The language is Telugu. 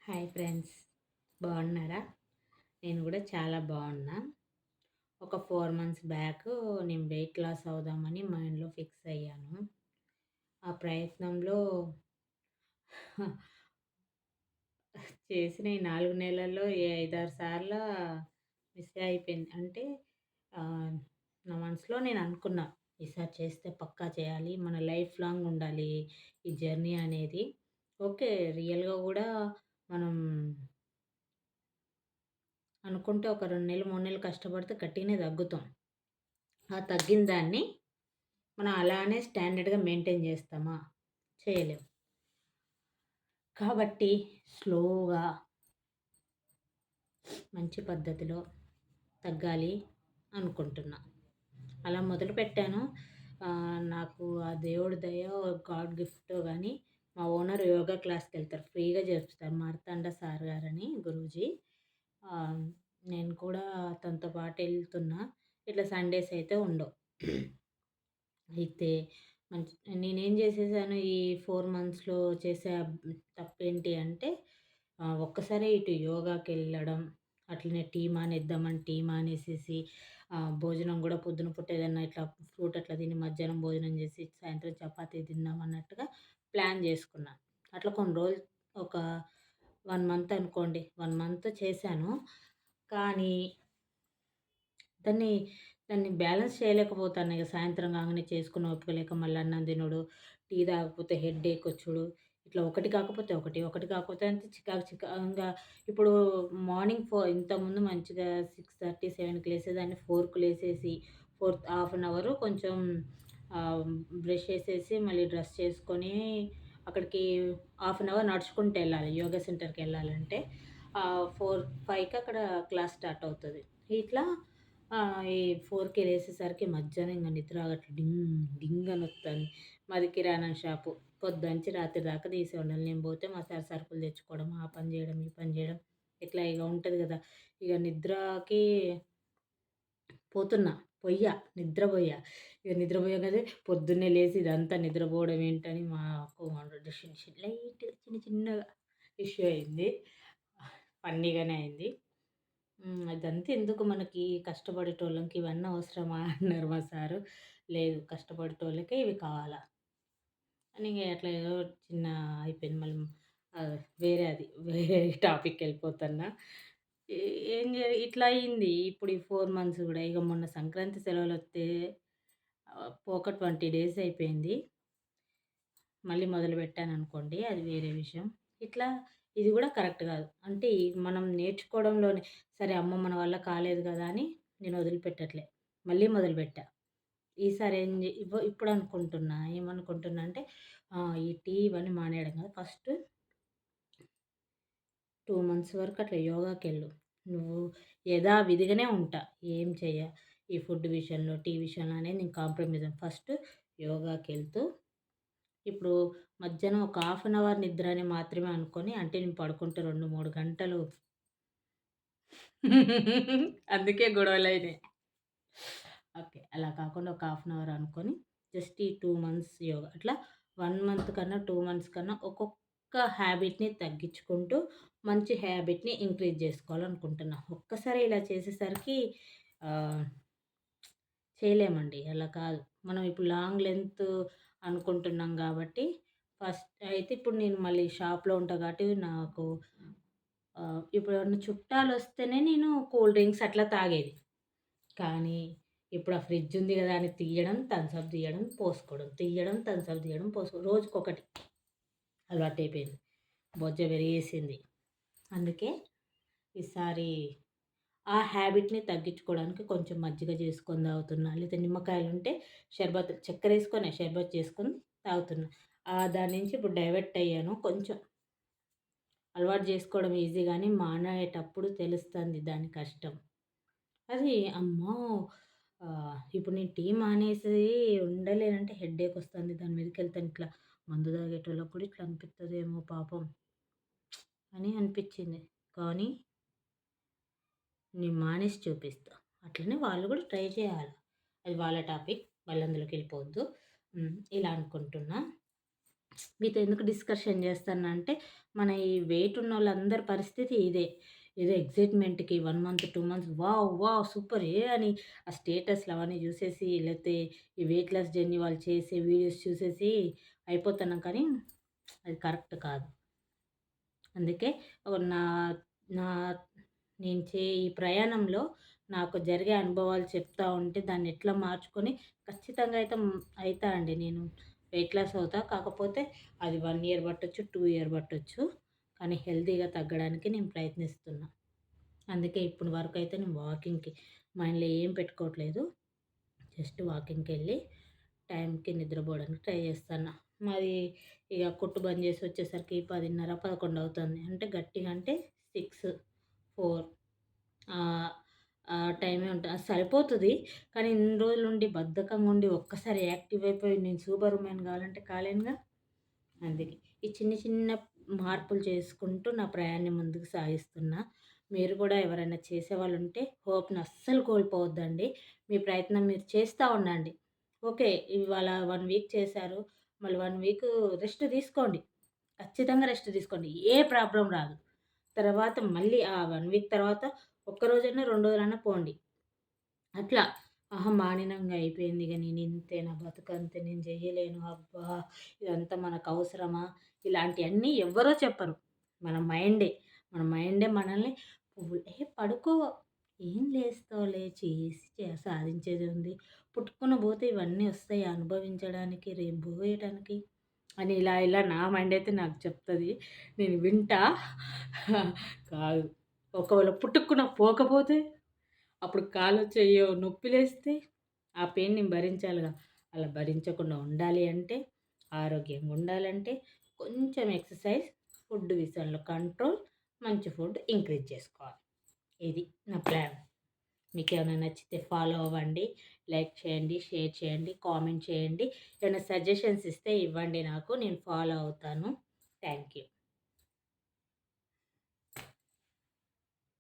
హాయ్ ఫ్రెండ్స్, బాగున్నారా? నేను కూడా చాలా బాగున్నా. ఒక 4 మంత్స్ బ్యాక్ నేను వెయిట్ లాస్ అవుదామని మైండ్లో ఫిక్స్ అయ్యాను. ఆ ప్రయత్నంలో చేసిన ఈ 4 నెలల్లో 5-6 సార్లు మిస్ అయిపోయింది. అంటే నా మనసులో నేను అనుకున్నా, ఈసారి చేస్తే పక్కా చేయాలి, మన లైఫ్ లాంగ్ ఉండాలి ఈ జర్నీ అనేది. ఓకే, రియల్గా కూడా మనం అనుకుంటే ఒక 2 నెలలు, 3 నెలలు కష్టపడితే గట్టిగానే తగ్గుతాం. ఆ తగ్గిన దాన్ని మనం అలానే స్టాండర్డ్‌గా మెయింటైన్ చేస్తామా? చేయలేం. కాబట్టి స్లోగా మంచి పద్ధతిలో తగ్గాలి అనుకుంటున్నా. అలా మొదలుపెట్టాను. నాకు ఆ దేవుడి దయ, గాడ్ గిఫ్టో గానీ, మా ఓనర్ యోగా క్లాస్‌కెళ్తారు. ఫ్రీగా చేపిస్తారు. మార్తాండ సార్ గారని గురూజీ. ఆహ్, నేను కూడా తనతో పాటు ఎళ్తున్నా. ఇట్లా సండేస్ అయితే ఉండవు. అయితే మంచి నేనేం చేసేసాను ఈ 4 మంత్స్‌లో చేసే తప్పేంటి అంటే, ఒక్కసారే ఇటు యోగాకెళ్ళడం, అట్లనే టీ మానేద్దామని టీ మానేసేసి, భోజనం గూడా పొద్దున పూట ఏదన్నా ఇట్లా ఫ్రూట్ అట్లా తిని మధ్యాహ్నం భోజనం చేసి, సాయంత్రం చపాతీ తిందాం అన్నట్టుగా ప్లాన్ చేసుకున్నా. అట్లా కొన్ని రోజులు ఒక 1 మంత్ అనుకోండి. 1 మంత్ చేశాను. కానీ దాన్ని, దాన్ని బ్యాలెన్స్ చేయలేకపోతాను. ఇగ సాయంత్రం కాంగానే చేసుకున్న ఓపిక లేక మళ్ళీ అన్నం తినుడు, టీ తాగకపోతే హెడ్‌ఏక్ వచ్చుడు. ఇట్లా ఒకటి కాకపోతే ఒకటి, ఒకటి కాకపోతే అంతే చికాకు ఇంగా ఇప్పుడు మార్నింగ్ ఇంతకుముందు మంచిగా 6:30, 7కి లేసేదాన్ని. 4కి లేసేసి హాఫ్ అన్ అవరు కొంచెం ఆహ్, బ్రష్ చేసేసి మళ్ళీ డ్రెస్ చేసుకొని అక్కడికి హాఫ్ అన్ అవర్ నడుచుకుంటూ ఎళ్ళాలి. యోగా సెంటర్‌కెళ్ళాలంటే 5కి అక్కడ క్లాస్ స్టార్ట్ అవుతది. ఇట్లా ఈ 4కి లేసేసరికి మధ్యాహ్నం ఇంగ నిద్ర రాగట్లే డింగ్ డింగ్ అనొత్తంది. మాది కిరాణా షాపు. పొద్దుంచి రాత్రి దాకా తీసే ఉండాలి. నేను పోతే మా సార్ సరుకులు తెచ్చుకోవడం, ఆ పని చేయడం, ఈ పని చేయడం, ఇట్లా ఇగ ఉంటది గదా! ఇగ నిద్రకి పోతున్నా. నిద్రపోయా. ఇగ నిద్రపోయంగానే పొద్దున్నే లేసి ఇదంతా నిద్రపోవడం ఏంటని మాకు లైట్‌గా చిన్నగా ఇష్యూ అయింది. ఫన్నీగానే అయింది. అదంతా ఎందుకు మనకి కష్టపడేటోళ్ళకి ఇవన్నీ అవసరమా అన్నారు మా సారు. లేదు, కష్టపడేటోళ్ళకే ఇవి కావాలా అని ఇంగ అట్లా ఏదో చిన్న అయిపోయింది. మళ్ళీ వేరే టాపిక్‌కెళ్ళిపోతున్నా. ఏ ఏం జే ఇట్లా అయింది. ఇప్పుడు ఈ 4 మంత్స్ గూడా ఇగ మొన్న సంక్రాంతి సెలవులొత్తే ఒక 20 డేస్ అయిపోయింది. మళ్ళీ మొదలుపెట్టాననుకోండి, అది వేరే విషయం. ఇట్లా ఇది గూడా కరెక్ట్ గాదు. అంటే మనం నేర్చుకోవడంలోనే సరే అమ్మో! మన వల్ల కాలేదు గదా అని నేను వదిలిపెట్టట్లే. మళ్ళీ మొదలుపెట్టా. ఈసారి ఏం జే ఇవ్వ ఇప్పుడనుకుంటున్నా. ఏమనుకుంటున్నా అంటే ఈ టీ ఇవన్నీ మానేయడం కాదు. ఫస్ట్ 2 మంత్స్ వరకు అట్లా యోగాకెళ్ళు. నువ్వు యథావిధిగానే ఉంటా. ఏం చెయ్య. ఈ ఫుడ్ విషయంలో, టీ విషయంలో అనేది నేను కాంప్రమైజ్ అవ్వను. ఫస్ట్ యోగాకెళ్తూ ఇప్పుడు మధ్యాహ్నం ఒక హాఫ్ అన్ అవర్ నిద్ర అని మాత్రమే అనుకోని, అంటే నేను పడుకుంటే 2, 3 గంటలు అందుకే గొడవలయినాయి. ఓకే. అలా కాకుండా ఒక హాఫ్ అన్ అవర్ అనుకోని జస్ట్ ఈ 2 మంత్స్ యోగా. అట్లా 1 మంత్ కన్నా, 2 మంత్స్ కన్నా ఒక్కొక్క హ్యాబిట్‌ని తగ్గించుకుంటూ మంచి హ్యాబిట్‌ని ఇంక్రీజ్ జేసుకోవాలనుకుంటున్నా. ఒక్కసారి ఇలా చేసేసరికి ఆహ్, చేయలేమండి. అలా కాదు. మనం ఇప్పుడు లాంగ్ లెంత్ అనుకుంటున్నాం గాబట్టి, ఫస్ట్ అయితే ఇప్పుడు నేను మళ్ళీ షాప్‌లో ఉంటా గాబట్టి నాకు ఇప్పుడు ఎవరైనా చుట్టాలొస్తేనే నేను కూల్ డ్రింక్స్ అట్లా తాగేది. కానీ ఇప్పుడు ఆ ఫ్రిడ్జ్ ఉంది గదా అని తీయడం, థమ్సప్ తీయడం, పోసుకోవడం, తీయడం, థమ్సప్ తీయడం, రోజుకొకటి అలవాటయిపోయింది. బొజ్జ పెరిగేసింది. అందుకే ఈసారి ఆ హ్యాబిట్‌ని తగ్గించుకోవడానికి కొంచెం మజ్జిగ చేసుకొని తాగుతున్నా. లేతే నిమ్మకాయలుంటే చక్కెరేసుకొనే షర్బత్ చేసుకొని తాగుతున్నా. దాని నుంచి ఇప్పుడు డైవర్ట్ అయ్యాను. కొంచెం అలవాటు చేసుకోవడం ఈజీ గానీ మానేటప్పుడు తెలుస్తుంది దాని కష్టం. అది అమ్మో! ఇప్పుడు నేను టీ మానేసి ఉండలేనంటే హెడ్‌ఏక్ వస్తుంది. దాని మీదకెళ్తాను ఇట్లా మందు తాగేటోళ్ళకి కూడా ఇట్లా అనిపిత్తదేమో పాపం అని అనిపిచ్చింది. కానీ నేను మానేసి చూపిస్తా. అట్లనే వాళ్ళు కూడా ట్రై చేయాల. అది వాళ్ళ టాపిక్. మళ్ళీ అందులోకెళ్ళిపోవద్దు. ఇలా అనుకుంటున్నా. మీతో ఎందుకు డిస్కషన్ చేస్తానంటే, మన ఈ వెయిట్ ఉన్నోళ్ళందరి పరిస్థితి ఇదే. ఏదో ఎక్సైట్‌మెంట్‌కి 1 month, 2 months wow! Wow! Super అని ఆ స్టేటస్‌లు అవన్నీ చూసేసి, లేతే ఈ వెయిట్ లాస్ జర్నీ వాళ్ళు చేసే వీడియోస్ చూసేసి అయిపోతున్నాం కానీ, అది కరెక్ట్ కాదు. అందుకే నా నా ఈ ప్రయాణంలో నాకు జరిగే అనుభవాలు చెప్తా ఉంటే దాన్ని ఎట్లా మార్చుకొని ఖచ్చితంగా అయితా అండి నేను. వెయిట్ లాస్ అవుతా. కాకపోతే అది 1 ఇయర్ పట్టొచ్చు, 2 ఇయర్ పట్టొచ్చు. కానీ హెల్తీగా తగ్గడానికి నేను ప్రయత్నిస్తున్నా. అందుకే ఇప్పటి వరకైతే నేను వాకింగ్‌కి మైండ్‌లో ఏం పెట్టుకోవట్లేదు. జస్ట్ వాకింగ్‌కెళ్ళి టైంకి నిద్రపోవడానికి ట్రై చేస్తన్న. మాది ఇగ కొట్టు బంద్ చేసి వచ్చేసరికి 10:30, 11 అవుతుంది. అంటే గట్టిగా అంటే 6, 4 ఆహ్, ఆ టైమే అది సరిపోతది. కానీ ఇన్ని రోజులుండి బద్ధకంగా ఉండి ఒక్కసారి యాక్టివ్ అయిపోయి నేను సూపర్ వుమెన్ కావాలంటే కాలేనుగా. అందుకే ఈ చిన్న చిన్న మార్పులు చేసుకుంటూ నా ప్రయాణాన్ని ముందుకు సాగిస్తున్నా. మీరు కూడా ఎవరైనా చేసేవాళ్ళుంటే హోప్‌ని అస్సలు కోల్పోవద్దండి. మీ ప్రయత్నం మీరు చేస్తా ఉండండి. ఓకే. ఇవాళ 1 వీక్ చేశారు. మళ్ళీ 1 వీకు రెస్ట్ తీసుకోండి. ఖచ్చితంగా రెస్ట్ తీసుకోండి. ఏ ప్రాబ్లమ్ రాదు. తర్వాత మళ్ళీ ఆ 1 వీక్ తర్వాత ఒక్కరోజైనా, 2 రోజులన్నా పోండి. అట్లా మానినంగా అయిపోయింది. ఇగ నేనింతే నా బతుకంతే నేను జెయ్యలేను. అబ్బా! ఇదంతా మనకవసరమా? ఇలాంటియన్నీ ఎవ్వరో చెప్పరు. మన మైండే. మన మైండే మనల్ని పడుకో ఏం లేస్తావులే చేసి సాధించేదేముంది. పుట్టుకున్న పోతే ఇవన్నీ వస్తాయి అనుభవించడానికి, రేపు బోయేటానికి అని ఇలా ఇలా నా మైండయితే నాకు చెప్తది. నేను వింటా. కాదు. ఒకవేళ పుటుక్కున పోకపోతే? అప్పుడు కాలో, చెయ్యో నొప్పిలేస్తే ఆ పెయిన్ నేను భరించాలిగా. అలా భరించకుండా ఉండాలి అంటే, ఆరోగ్యంగా ఉండాలంటే కొంచెం ఎక్సర్సైజ్, ఫుడ్ విషయంలో కంట్రోల్, మంచి ఫుడ్ ఇంక్రీజ్ చేసుకోవాలి. ఇది నా ప్లాన్. మీకేమైనా నచ్చితే ఫాలో అవ్వండి. లైక్ చేయండి, షేర్ చేయండి, కామెంట్ చేయండి. ఏమైనా సజెషన్స్ ఇస్తే ఇవ్వండి నాకు. నేను ఫాలో అవుతాను. Thank you.